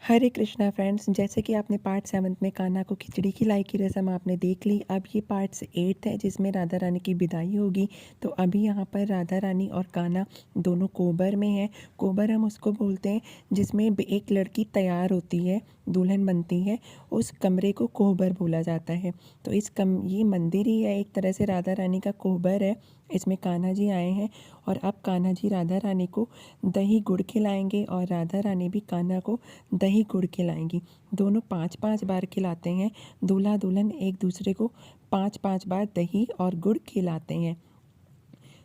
हरे Krishna friends, जैसे कि आपने पार्ट 7 में कान्हा को खिचड़ी खिलाई की रस्म आपने देख ली। अब ये पार्ट 8 है जिसमें राधा रानी की विदाई होगी। तो अभी यहाँ पर राधा रानी और कान्हा दोनों कोबर में हैं। कोबर हम उसको बोलते हैं जिसमें एक लड़की तैयार होती है, दुल्हन बनती है, उस कमरे को कोहबर बोला जाता है। तो ये मंदिर ही है, एक तरह से राधा रानी का कोहबर है। इसमें कान्हा जी आए हैं और अब कान्हा जी राधा रानी को दही गुड़ खिलाएंगे और राधा रानी भी कान्हा को दही गुड़ खिलाएंगी। दोनों 5-5 बार खिलाते हैं। दूल्हा दुल्हन एक दूसरे को 5-5 बार दही और गुड़ खिलाते हैं।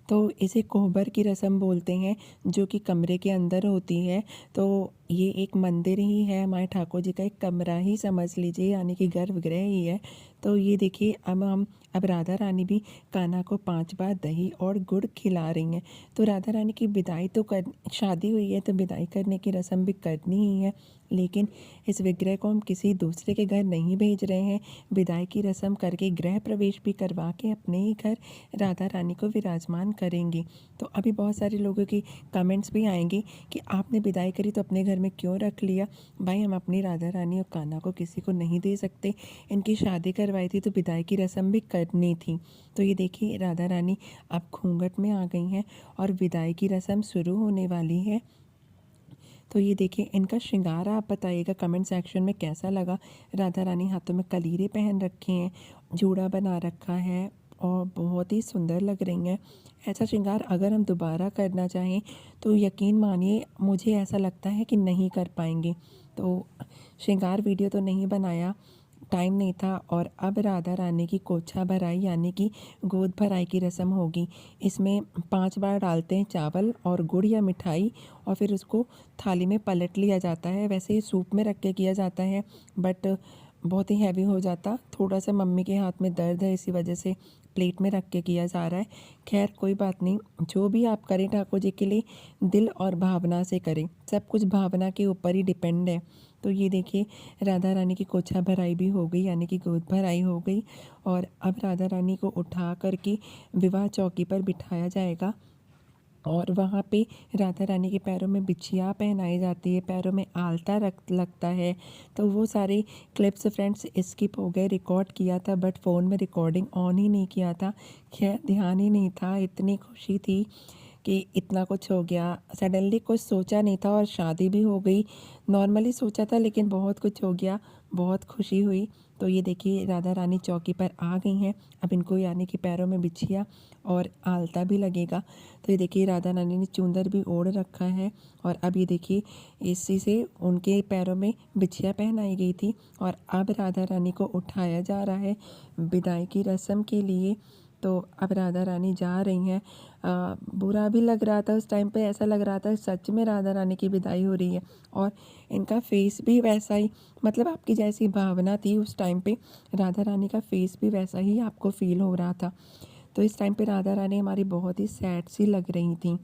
तो इसे कोहबर की रस्म बोलते हैं, जो कि कमरे के अंदर होती है। तो ये एक मंदिर ही है, हमारे ठाकुर जी का एक कमरा ही समझ लीजिए, यानी कि गर्भगृह ही है। तो ये देखिए, अब राधा रानी भी कान्हा को 5 बार दही और गुड़ खिला रही हैं। तो राधा रानी की विदाई तो कर शादी हुई है तो विदाई करने की रस्म भी करनी ही है, लेकिन इस विग्रह को हम किसी दूसरे के घर नहीं भेज रहे हैं। विदाई की रस्म करके गृह प्रवेश भी करवा के अपने ही घर राधा रानी को विराजमान करेंगे। तो अभी बहुत सारे लोगों की कमेंट्स भी आएंगे कि आपने विदाई करी तो अपने घर में क्यों रख लिया। भाई, हम अपनी राधा रानी और कान्हा को किसी को नहीं दे सकते। इनकी शादी करवाई थी तो विदाई की रस्म भी करनी थी। तो ये देखिए, राधा रानी अब घूंघट में आ गई हैं और विदाई की रस्म शुरू होने वाली है। तो ये देखिए, इनका श्रृंगार आप बताइएगा कमेंट सेक्शन में कैसा लगा। राधा रानी हाथों में कलीरे पहन रखे हैं, जूड़ा बना रखा है और बहुत ही सुंदर लग रही हैं। ऐसा श्रृंगार अगर हम दोबारा करना चाहें तो यकीन मानिए मुझे ऐसा लगता है कि नहीं कर पाएंगे। तो श्रृंगार वीडियो तो नहीं बनाया, टाइम नहीं था। और अब राधा रानी की कोछा भराई यानी कि गोद भराई की रस्म होगी। इसमें 5 बार डालते हैं चावल और गुड़ या मिठाई और फिर उसको थाली में पलट लिया जाता है। वैसे ही सूप में रख के किया जाता है, बट बहुत ही हैवी हो जाता। थोड़ा सा मम्मी के हाथ में दर्द है, इसी वजह से प्लेट में रख के किया जा रहा है। खैर कोई बात नहीं, जो भी आप करें ठाकुर जी के लिए दिल और भावना से करें। सब कुछ भावना के ऊपर ही डिपेंड है। तो ये देखिए, राधा रानी की कोछा भराई भी हो गई यानी कि गोद भराई हो गई। और अब राधा रानी को उठा करके विवाह चौकी पर बिठाया जाएगा और वहाँ पे राधा रानी के पैरों में बिछिया पहनाई जाती है, पैरों में आलता रख लगता है। तो वो सारे क्लिप्स फ्रेंड्स स्किप हो गए, रिकॉर्ड किया था बट फ़ोन में रिकॉर्डिंग ऑन ही नहीं किया था। खैर ध्यान ही नहीं था, इतनी खुशी थी कि इतना कुछ हो गया। सडनली कुछ सोचा नहीं था और शादी भी हो गई। नॉर्मली सोचा था लेकिन बहुत कुछ हो गया, बहुत खुशी हुई। तो ये देखिए, राधा रानी चौकी पर आ गई हैं। अब इनको यानी कि पैरों में बिछिया और आलता भी लगेगा। तो ये देखिए, राधा रानी ने चूंदर भी ओढ़ रखा है और अब ये देखिए, इसी से उनके पैरों में बिछिया पहनाई गई थी और अब राधा रानी को उठाया जा रहा है विदाई की रस्म के लिए। तो अब राधा रानी जा रही हैं। बुरा भी लग रहा था उस टाइम पे, ऐसा लग रहा था सच में राधा रानी की विदाई हो रही है। और इनका फेस भी वैसा ही, मतलब आपकी जैसी भावना थी उस टाइम पे, राधा रानी का फेस भी वैसा ही आपको फील हो रहा था। तो इस टाइम पे राधा रानी हमारी बहुत ही सैड सी लग रही थी।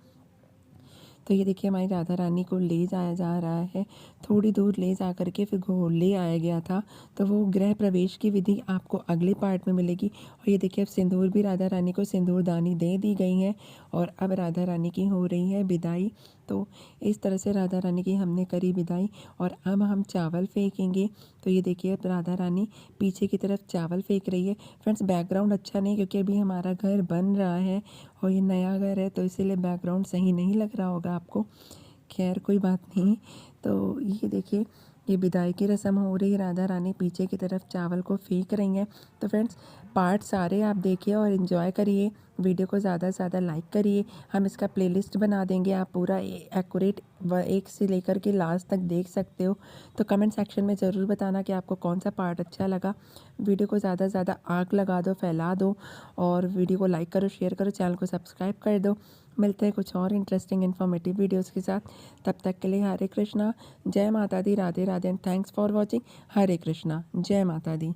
तो ये देखिए, हमारी राधा रानी को ले जाया जा रहा है। थोड़ी दूर ले जा कर के फिर घोड़ ले आया गया था। तो वो गृह प्रवेश की विधि आपको अगले पार्ट में मिलेगी। और ये देखिए, अब सिंदूर भी राधा रानी को सिंदूरदानी दे दी गई है और अब राधा रानी की हो रही है विदाई। तो इस तरह से राधा रानी की हमने करी विदाई और अब हम चावल फेंकेंगे। तो ये देखिए, अब राधा रानी पीछे की तरफ चावल फेंक रही है। फ्रेंड्स, बैकग्राउंड अच्छा नहीं क्योंकि अभी हमारा घर बन रहा है और ये नया घर है, तो इसीलिए बैकग्राउंड सही नहीं लग रहा होगा आपको। खैर कोई बात नहीं। तो ये देखिए, ये विदाई की रस्म हो रही है, राधा रानी पीछे की तरफ चावल को फेंक रही हैं। तो फ्रेंड्स, पार्ट सारे आप देखिए और इन्जॉय करिए। वीडियो को ज़्यादा से ज़्यादा लाइक करिए। हम इसका प्लेलिस्ट बना देंगे, आप पूरा एक्यूरेट एक से लेकर के लास्ट तक देख सकते हो। तो कमेंट सेक्शन में ज़रूर बताना कि आपको कौन सा पार्ट अच्छा लगा। वीडियो को ज़्यादा से ज़्यादा आग लगा दो, फैला दो और वीडियो को लाइक करो, शेयर करो, चैनल को सब्सक्राइब कर दो। मिलते हैं कुछ और इंटरेस्टिंग इन्फॉर्मेटिव वीडियोज़ के साथ। तब तक के लिए हरे कृष्णा, जय माता दी, Radhe Radhe and thanks for watching. Hare Krishna, जय माता दी।